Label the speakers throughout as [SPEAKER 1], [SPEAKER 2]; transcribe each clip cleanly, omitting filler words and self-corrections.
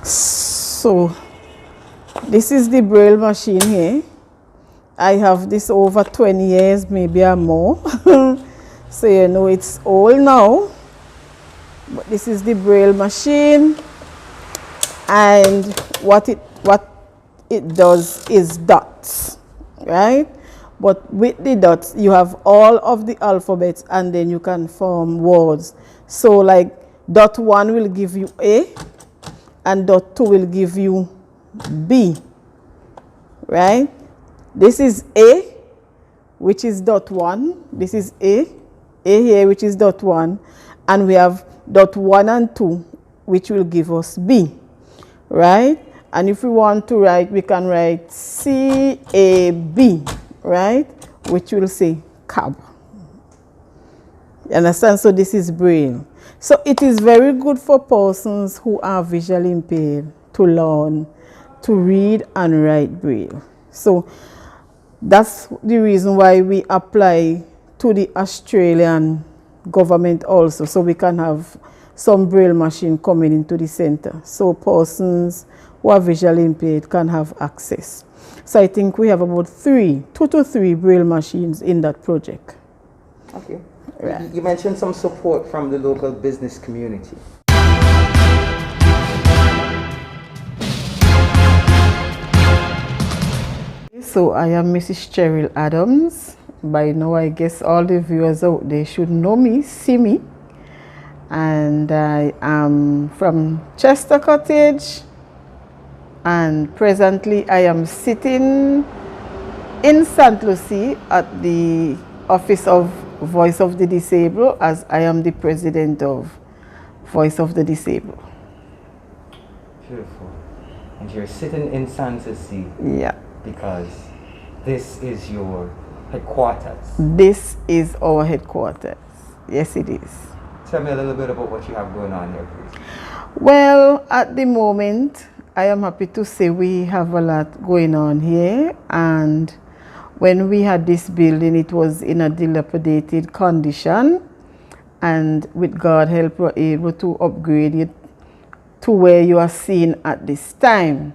[SPEAKER 1] So this is the Braille machine here. I have this over 20 years, maybe or more. So you know it's old now. But this is the Braille machine, and what it does is dots, right? But with the dots, you have all of the alphabets, and then you can form words. So like dot 1 will give you A, and dot 2 will give you B, right? This is A, which is dot 1. This is A here, which is dot 1. And we have dot 1 and 2, which will give us B, right? And if we want to write, we can write C-A-B, right? Which will say cab. You understand? So this is Braille. So it is very good for persons who are visually impaired to learn to read and write Braille. So that's the reason why we apply to the Australian government also, so we can have some Braille machine coming into the center, so persons who are visually impaired can have access. So I think we have about 2 to 3 Braille machines in that project.
[SPEAKER 2] Okay.
[SPEAKER 1] Right.
[SPEAKER 2] You mentioned some support from the local business community.
[SPEAKER 1] So I am Mrs. Cheryl Adams. By now I guess all the viewers out there should know me, see me. And I am from Chester Cottage, and presently I am sitting in St. Lucie at the Office of Voice of the Disabled, as I am the president of Voice of the Disabled.
[SPEAKER 2] Beautiful. And you're sitting in St. Lucie.
[SPEAKER 1] Yeah.
[SPEAKER 2] Because this is your headquarters.
[SPEAKER 1] This is our headquarters. Yes, it is.
[SPEAKER 2] Tell me a little bit about what you have going on here, please.
[SPEAKER 1] Well, at the moment, I am happy to say we have a lot going on here. And when we had this building, it was in a dilapidated condition. And with God's help, we were able to upgrade it to where you are seeing at this time.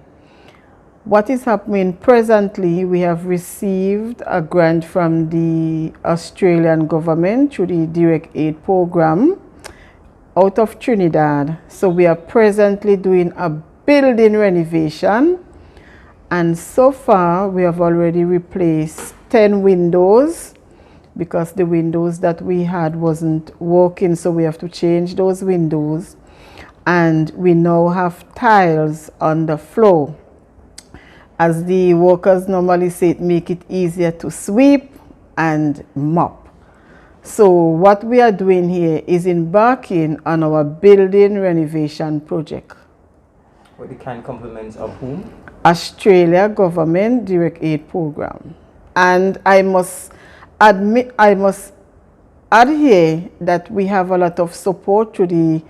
[SPEAKER 1] What is happening presently, we have received a grant from the Australian government through the Direct Aid program out of Trinidad. So we are presently doing a building renovation, and so far we have already replaced 10 windows because the windows that we had wasn't working, so we have to change those windows. And we now have tiles on the floor. As the workers normally say, it make it easier to sweep and mop. So what we are doing here is embarking on our building renovation project.
[SPEAKER 2] With the kind compliments of whom?
[SPEAKER 1] Australia Government Direct Aid Program. And I must add here that we have a lot of support to the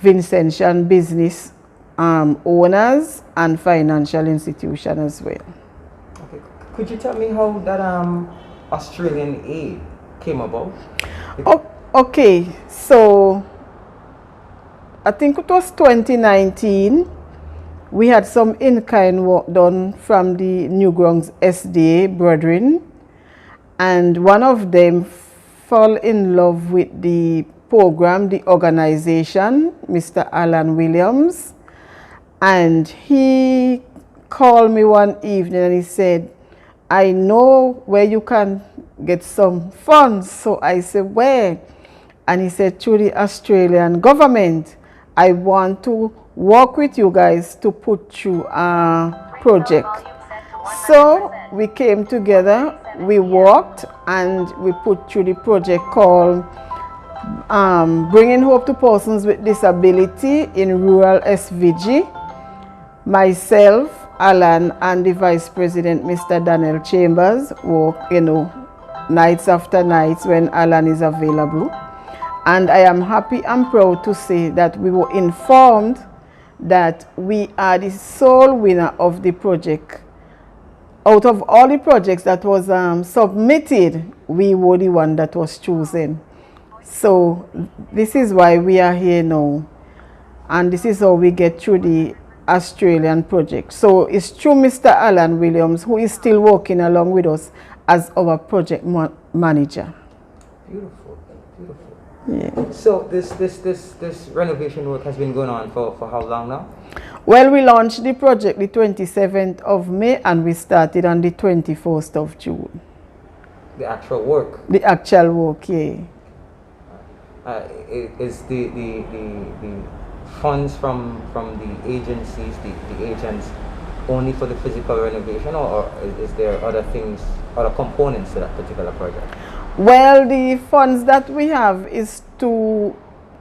[SPEAKER 1] Vincentian business owners and financial institution as well.
[SPEAKER 2] Okay. Could you tell me how that Australian aid came about?
[SPEAKER 1] Okay, so I think it was 2019. We had some in-kind work done from the Newgrounds SDA brethren, and one of them fell in love with the program, the organization, Mr. Alan Williams. And he called me one evening and he said, I know where you can get some funds. So I said, where? And he said, through the Australian government. I want to work with you guys to put through a project. So we came together, we worked, and we put through the project called Bringing Hope to Persons with Disability in Rural SVG. Myself, Alan, and the Vice President, Mr. Daniel Chambers, work, nights after nights when Alan is available. And I am happy and proud to say that we were informed that we are the sole winner of the project. Out of all the projects that was submitted, we were the one that was chosen. So this is why we are here now. And this is how we get through the Australian project. So it's through Mr. Alan Williams, who is still working along with us as our project manager.
[SPEAKER 2] Beautiful, beautiful.
[SPEAKER 1] Yeah.
[SPEAKER 2] So this renovation work has been going on for how long now?
[SPEAKER 1] Well, we launched the project the 27th of May and we started on the 21st of June.
[SPEAKER 2] The actual work?
[SPEAKER 1] The actual work, yeah.
[SPEAKER 2] Is the funds from the agencies, the agents, only for the physical renovation, or is there other things, other components to that particular project?
[SPEAKER 1] Well, the funds that we have is to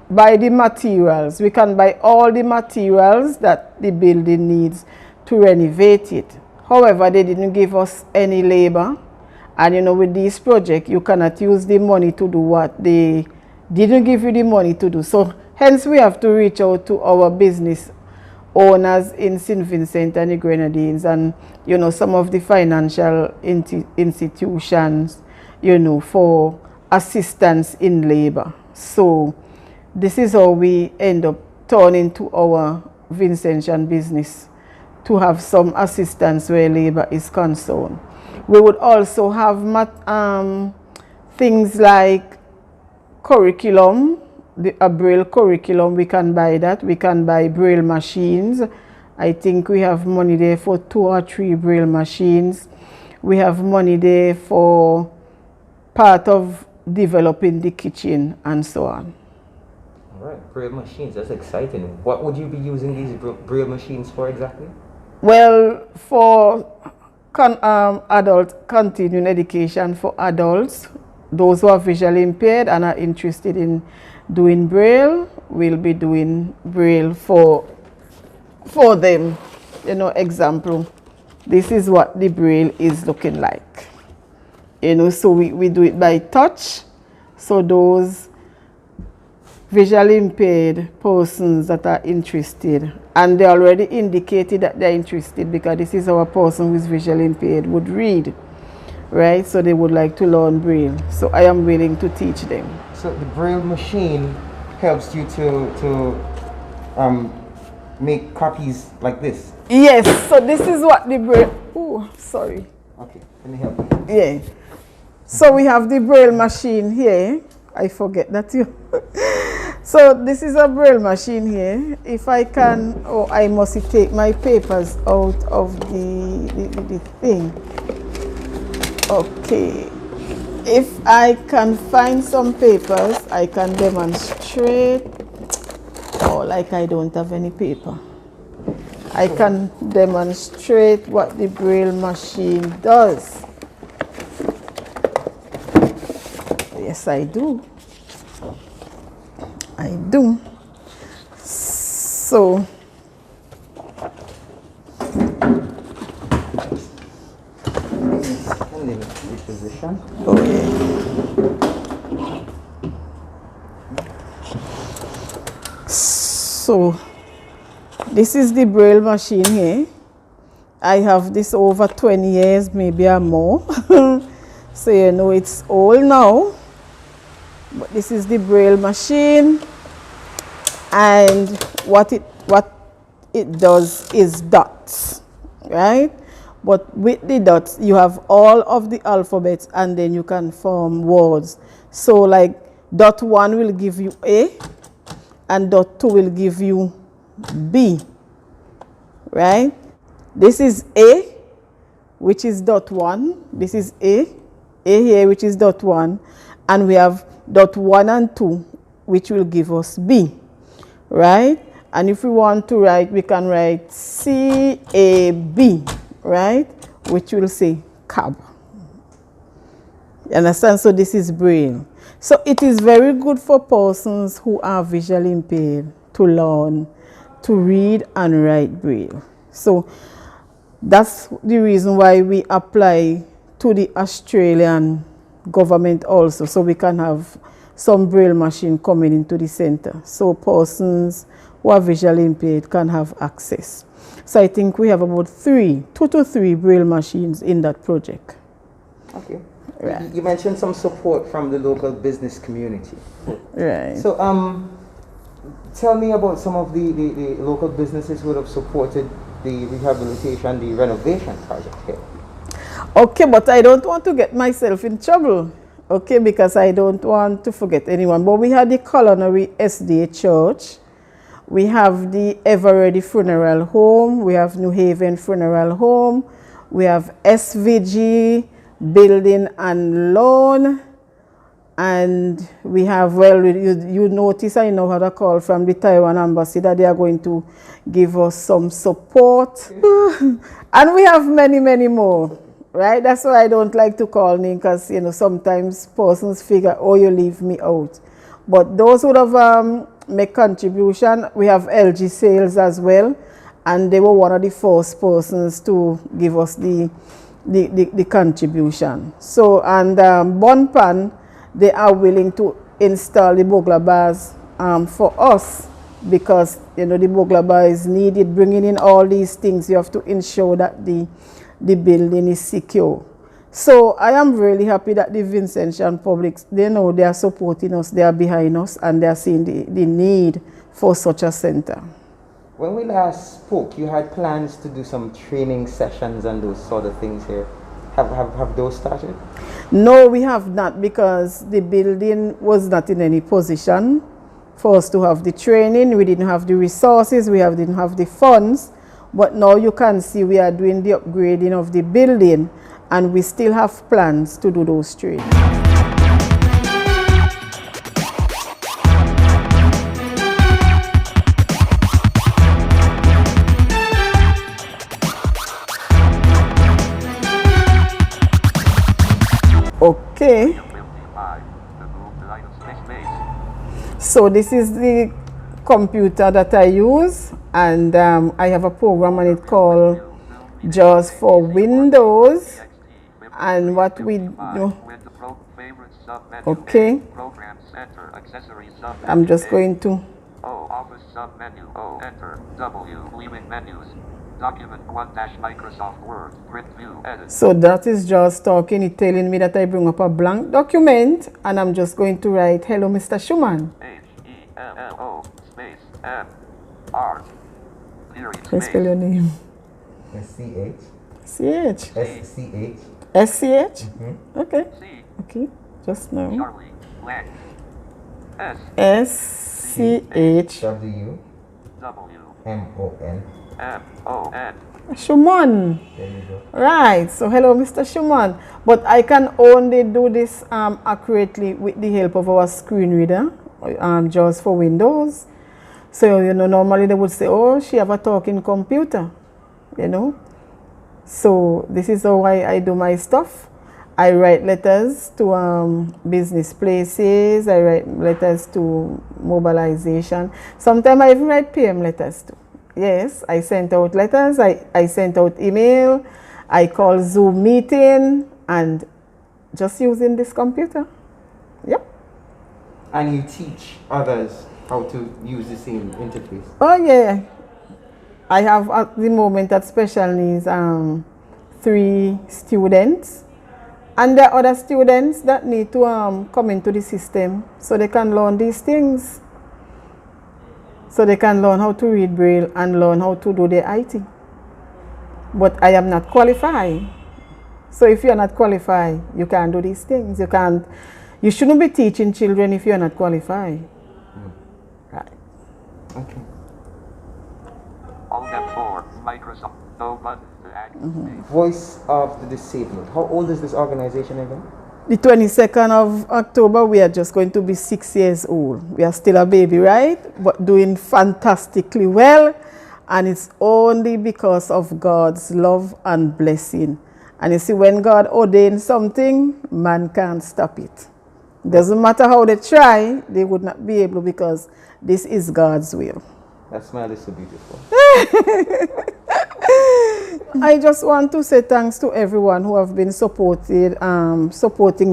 [SPEAKER 1] buy the materials. We can buy all the materials that the building needs to renovate it. However, they didn't give us any labor. And you know, with this project, you cannot use the money to do what they didn't give you the money to do. So hence we have to reach out to our business owners in St. Vincent and the Grenadines, and you know, some of the financial institutions, you know, for assistance in labor. So this is how we end up turning to our Vincentian business to have some assistance where labor is concerned. We would also have things like curriculum, a Braille curriculum. We can buy that. We can buy Braille machines. I think we have money there for 2 or 3 Braille machines. We have money there for part of developing the kitchen and so on.
[SPEAKER 2] All right, Braille machines, that's exciting. What would you be using these Braille machines for exactly?
[SPEAKER 1] Well, for adult continuing education for adults, those who are visually impaired and are interested in doing Braille, will be doing Braille for them. You know, example, this is what the Braille is looking like. You know, so we do it by touch. So those visually impaired persons that are interested, and they already indicated that they're interested because this is how a person who is visually impaired would read, right? So they would like to learn Braille. So I am willing to teach them.
[SPEAKER 2] So the Braille machine helps you to make copies like this?
[SPEAKER 1] Yes, so this is what the Braille, oh, sorry.
[SPEAKER 2] Okay, let me help you.
[SPEAKER 1] Yeah. So we have the Braille machine here. I forget that you. So this is a Braille machine here. If I can, oh, I must take my papers out of the thing. Okay. If I can find some papers, I can demonstrate. Oh, like I don't have any paper. I can demonstrate what the Braille machine does. Yes, I do. I do. So, oh yeah. So, this is the Braille machine here. I have this over 20 years, maybe or more. So you know it's old now. But this is the Braille machine, and what it does is dots, right? But with the dots, you have all of the alphabets, and then you can form words. So like dot 1 will give you A, and dot 2 will give you B, right? This is A, which is dot 1. This is A here, which is dot 1, and we have dot 1 and 2, which will give us B, right? And if we want to write, we can write C-A-B, right? Which will say cab. You understand? So this is Braille. So it is very good for persons who are visually impaired to learn to read and write Braille. So that's the reason why we apply to the Australian government also, so we can have some Braille machine coming into the center, so persons who are visually impaired can have access. So I think we have about 2 to 3 Braille machines in that project.
[SPEAKER 2] Okay.
[SPEAKER 1] Right.
[SPEAKER 2] You mentioned some support from the local business community.
[SPEAKER 1] Right.
[SPEAKER 2] So Tell me about some of the local businesses who have supported the rehabilitation, the renovation project here.
[SPEAKER 1] Okay, but I don't want to get myself in trouble, okay, because I don't want to forget anyone. But we had the Culinary SDA Church, we have the Everready Funeral Home, we have New Haven Funeral Home, we have SVG Building and Loan, and we have, well, you notice I know had a call from the Taiwan Embassy that they are going to give us some support. And we have many, many more, right? That's why I don't like to call name, because, you know, sometimes persons figure, oh, you leave me out. But those would have make contribution. We have LG Sales as well, and they were one of the first persons to give us the contribution. So, and Bonpan, they are willing to install the burglar bars for us, because, you know, the burglar bar is needed. Bringing in all these things, you have to ensure that the building is secure. So I am really happy that the Vincentian public, they know they are supporting us, they are behind us, and they are seeing the need for such a center.
[SPEAKER 2] When we last spoke, you had plans to do some training sessions and those sort of things here. Have those started?
[SPEAKER 1] No, we have not, because the building was not in any position for us to have the training. We didn't have the resources, we didn't have the funds. But now you can see we are doing the upgrading of the building, and we still have plans to do those trainings. Okay. So this is the computer that I use, and I have a program on it called JAWS for Windows. And what we do, okay, I'm just going to
[SPEAKER 3] Office submenu, enter, W, leaving menus, document 1-Microsoft Word, print view, edit.
[SPEAKER 1] So that is just talking, it's telling me that I bring up a blank document, and I'm just going to write, hello, Mr. Schumann.
[SPEAKER 3] H-E-L-L-O, space, M-R,
[SPEAKER 1] Please spell your name.
[SPEAKER 2] S-C-H.
[SPEAKER 1] C-H.
[SPEAKER 2] S-C-H.
[SPEAKER 1] S-C-H?
[SPEAKER 2] Mm-hmm.
[SPEAKER 1] Okay.
[SPEAKER 3] C,
[SPEAKER 1] Okay, just now.
[SPEAKER 3] Charlie, blank, S,
[SPEAKER 1] S-C-H.
[SPEAKER 2] W.
[SPEAKER 3] W,
[SPEAKER 2] M-O-N.
[SPEAKER 3] M-O-N.
[SPEAKER 1] Schumann.
[SPEAKER 2] There you go.
[SPEAKER 1] Right, so hello, Mr. Schumann. But I can only do this accurately with the help of our screen reader, JAWS for Windows. So, you know, normally they would say, oh, she have a talking computer, you know. So this is how I do my stuff. I write letters to business places. I write letters to mobilization. Sometimes I even write PM letters too. Yes, I sent out letters. I sent out email. I call Zoom meeting, and just using this computer. Yep.
[SPEAKER 2] And you teach others how to use the same interface?
[SPEAKER 1] Oh yeah. I have at the moment at special needs 3 students, and there are other students that need to come into the system so they can learn these things. So they can learn how to read Braille and learn how to do their IT. But I am not qualified. So if you are not qualified, you can't do these things. You shouldn't be teaching children if you are not qualified. Right.
[SPEAKER 2] Okay.
[SPEAKER 3] All F4, Microsoft, no button to activate.
[SPEAKER 2] Voice of the Disabled. How old is this organization again?
[SPEAKER 1] The 22nd of October, we are just going to be 6 years old. We are still a baby, right? But doing fantastically well. And it's only because of God's love and blessing. And you see, when God ordains something, man can't stop it. Doesn't matter how they try, they would not be able, because this is God's will.
[SPEAKER 2] That smile is so beautiful.
[SPEAKER 1] I just want to say thanks to everyone who have been supporting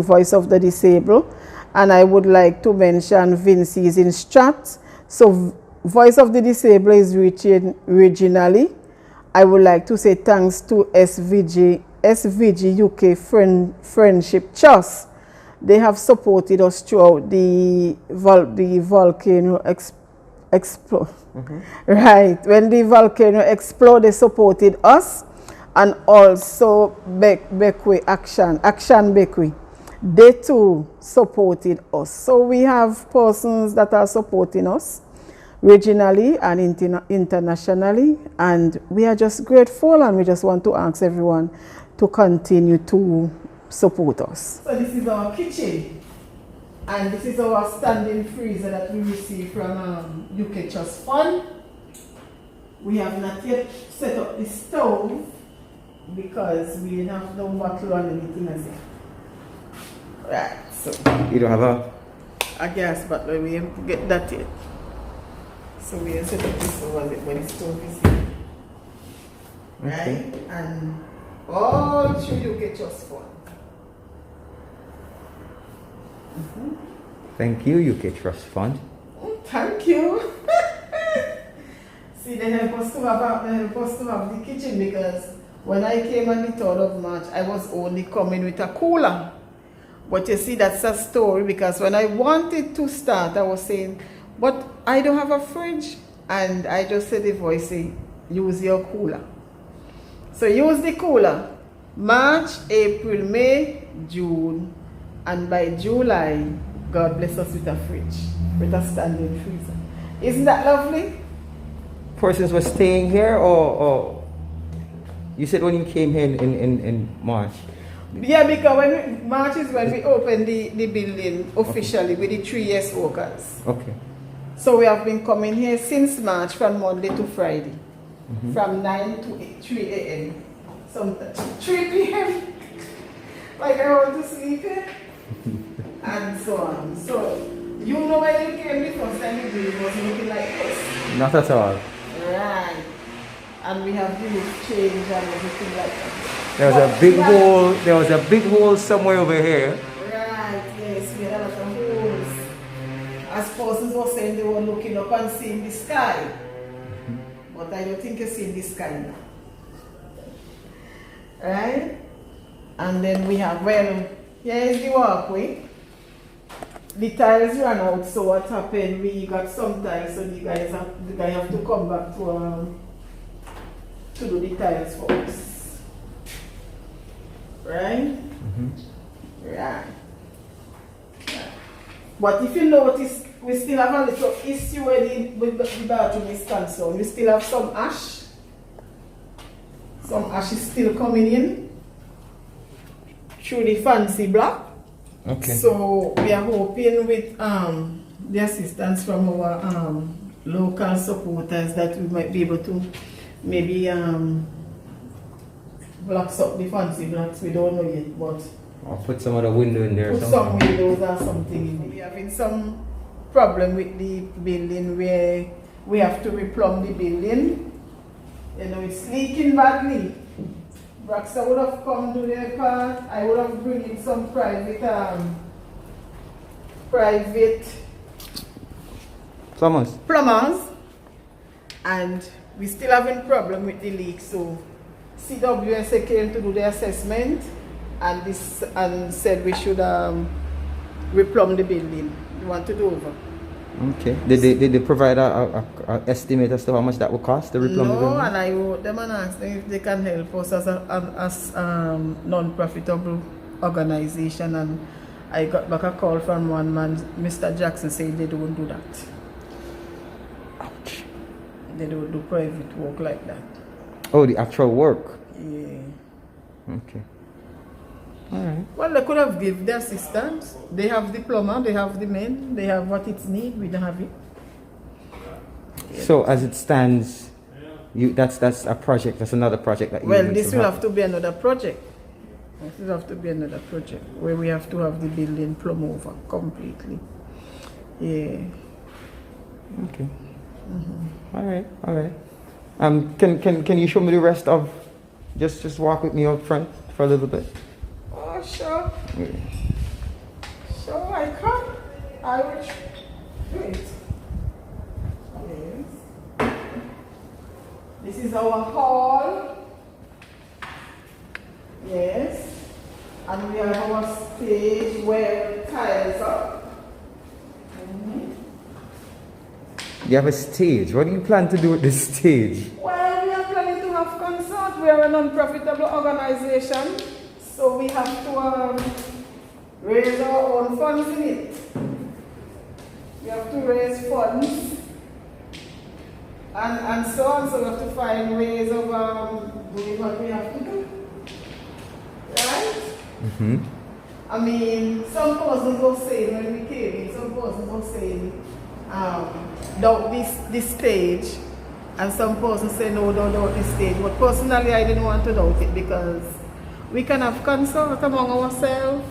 [SPEAKER 1] Voice of the Disabled. And I would like to mention Vincy's in Strat. So Voice of the Disabled is reaching regionally. I would like to say thanks to SVG UK Friendship Trust. They have supported us throughout the volcano explode. Right. When the volcano exploded, they supported us, and also Bekwe Action Bekwe. They too supported us. So we have persons that are supporting us regionally and internationally, and we are just grateful, and we just want to ask everyone to continue to support us. So this is our kitchen, and this is our standing freezer that we received from UK Trust Fund. We have not yet set up the stove because we have no bottle or anything as yet. Right, so
[SPEAKER 2] You don't have
[SPEAKER 1] a gas bottle, we have to get that yet. So we set up the stove when the stove is here. Right? And all through UK Trust Fund.
[SPEAKER 2] Thank you, UK Trust Fund.
[SPEAKER 1] Thank you. See, they help us to have the kitchen, because when I came on the 3rd of March, I was only coming with a cooler. But you see, that's a story, because when I wanted to start, I was saying, but I don't have a fridge. And I just said the voice, say, use your cooler. So use the cooler. March, April, May, June, and by July, God bless us with a fridge, with a standing freezer. Isn't that lovely?
[SPEAKER 2] Persons were staying here, or you said when you came here in March?
[SPEAKER 1] Yeah, because March is when we opened the building officially with the 3 years workers.
[SPEAKER 2] Okay.
[SPEAKER 1] So we have been coming here since March, from Monday to Friday, from 9 to 3 a.m. Sometimes 3 p.m. Like I want to sleep here. And so on. So, you know when you came the first time, the building was looking like this.
[SPEAKER 2] Not at all.
[SPEAKER 1] Right. And we have the roof change and everything like that.
[SPEAKER 2] There was a big hole. There was a big hole somewhere over here.
[SPEAKER 1] Right. Yes, we had a lot of holes. As persons were saying, they were looking up and seeing the sky. But I don't think you're seeing the sky now. Right? And then we have, well, here is the walkway. The tiles ran out, so what happened? We got some tiles, so the guy have to come back to do the tiles for us. Right? Right. But if you notice, we still have a little issue with the bathroom is concerned. We still have some ash. Some ash is still coming in through the fancy block.
[SPEAKER 2] Okay.
[SPEAKER 1] So we are hoping with the assistance from our local supporters that we might be able to maybe blocks up the fancy blocks. We don't know yet, but
[SPEAKER 2] Or put some other window in there.
[SPEAKER 1] put some windows or something in it. We are having some problem with the building where we have to replumb the building. You know, it's leaking badly. Braxa would have come to their part. I would have bring in some private plumbers, and we still having problem with the leak. So CWSA came to do the assessment, and said we should replumb the building. We want to do over.
[SPEAKER 2] Okay. Did they provide a estimate as to how much that would cost to replumb the building?
[SPEAKER 1] No, and I wrote them and asked them if they can help us as non-profitable organization, and I got back a call from one man, Mr. Jackson, saying they don't do that.
[SPEAKER 2] Ouch.
[SPEAKER 1] They don't do private work like that.
[SPEAKER 2] Oh, the actual work.
[SPEAKER 1] Yeah.
[SPEAKER 2] Okay. All right.
[SPEAKER 1] Well, they could have given the assistance. They have the plumber, they have the men, they have what it needs. We don't have it.
[SPEAKER 2] So as it stands, that's a project. That's another project that you.
[SPEAKER 1] Well, this will have to be another project. This will have to be another project where we have to have the building plumb over completely. Yeah.
[SPEAKER 2] Okay. All right. All right. Can you show me the rest of? Just walk with me out front for a little bit.
[SPEAKER 1] Oh, sure.
[SPEAKER 2] Yeah.
[SPEAKER 1] Sure, I can. I will do it. Yes. This is our hall. Yes. And we have our stage where tiles are.
[SPEAKER 2] You have a stage. What do you plan to do with this stage?
[SPEAKER 1] Well, we are planning to have concert. We are a non-profitable organization, so we have to raise our own funds in it. We have to raise funds and so on. So we have to find ways of doing what we have to do. Right?
[SPEAKER 2] Mm-hmm.
[SPEAKER 1] I mean, some persons were saying when we came in, some persons were saying, doubt this stage, and some persons say no, don't doubt this stage. But personally, I didn't want to doubt it because we can have consult among ourselves.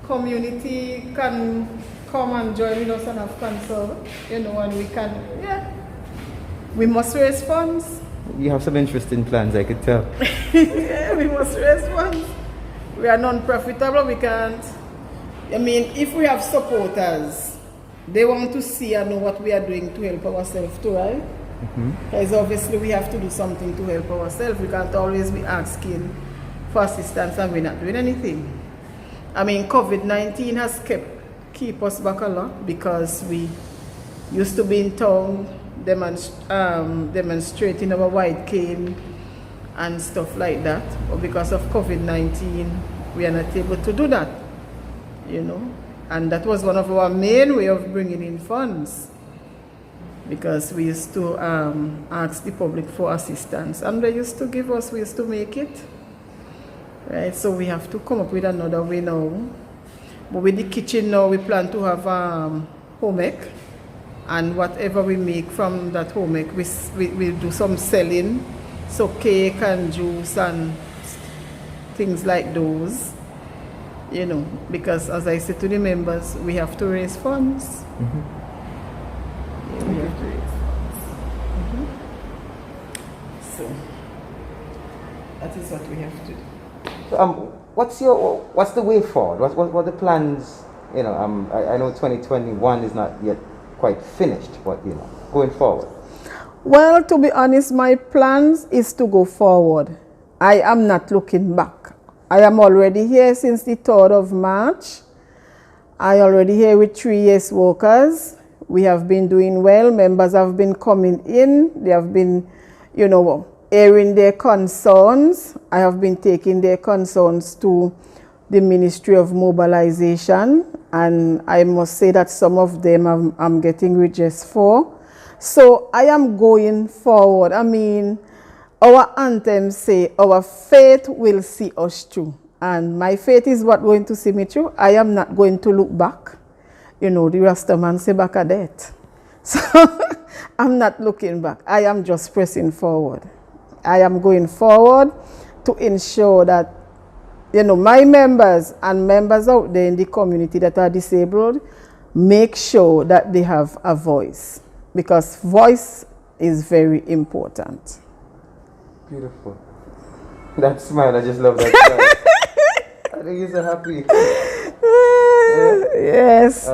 [SPEAKER 1] Community can come and join with us and have consult, and we can, we must raise funds.
[SPEAKER 2] You have some interesting plans, I could tell.
[SPEAKER 1] Yeah, we must raise funds. We are non-profitable, we can't. I mean, if we have supporters, they want to see and know what we are doing to help ourselves too, right? Because obviously we have to do something to help ourselves. We can't always be asking for assistance and we're not doing anything. I mean, COVID-19 has keep us back a lot because we used to be in town demonstrating our white cane and stuff like that, but because of COVID-19 we are not able to do that, and that was one of our main way of bringing in funds, because we used to ask the public for assistance and they used to give us, we used to make it, right? So we have to come up with another way now. But with the kitchen now, we plan to have home ec, and whatever we make from that home ec, we'll do some selling. So cake and juice and things like those, because as I said to the members, we have to raise funds.
[SPEAKER 2] Mm-hmm.
[SPEAKER 1] Yeah, we have to raise funds. So that is what we have to do.
[SPEAKER 2] So, what's the way forward? What are the plans? I know 2021 is not yet quite finished, but going forward.
[SPEAKER 1] Well, to be honest, my plans is to go forward. I am not looking back. I am already here since the 3rd of March. I already here with 3 years workers. We have been doing well. Members have been coming in. They have been, airing their concerns. I have been taking their concerns to the Ministry of Mobilization, and I must say that some of them I'm getting redress for. So I am going forward. I mean, our anthems say, our faith will see us through. And my faith is what going to see me through. I am not going to look back. The Rastaman say back at that. So I'm not looking back. I am just pressing forward. I am going forward to ensure that, my members and members out there in the community that are disabled, make sure that they have a voice. Because voice is very important.
[SPEAKER 2] Beautiful. That smile, I just love that smile. I think you're so happy.
[SPEAKER 1] Yes.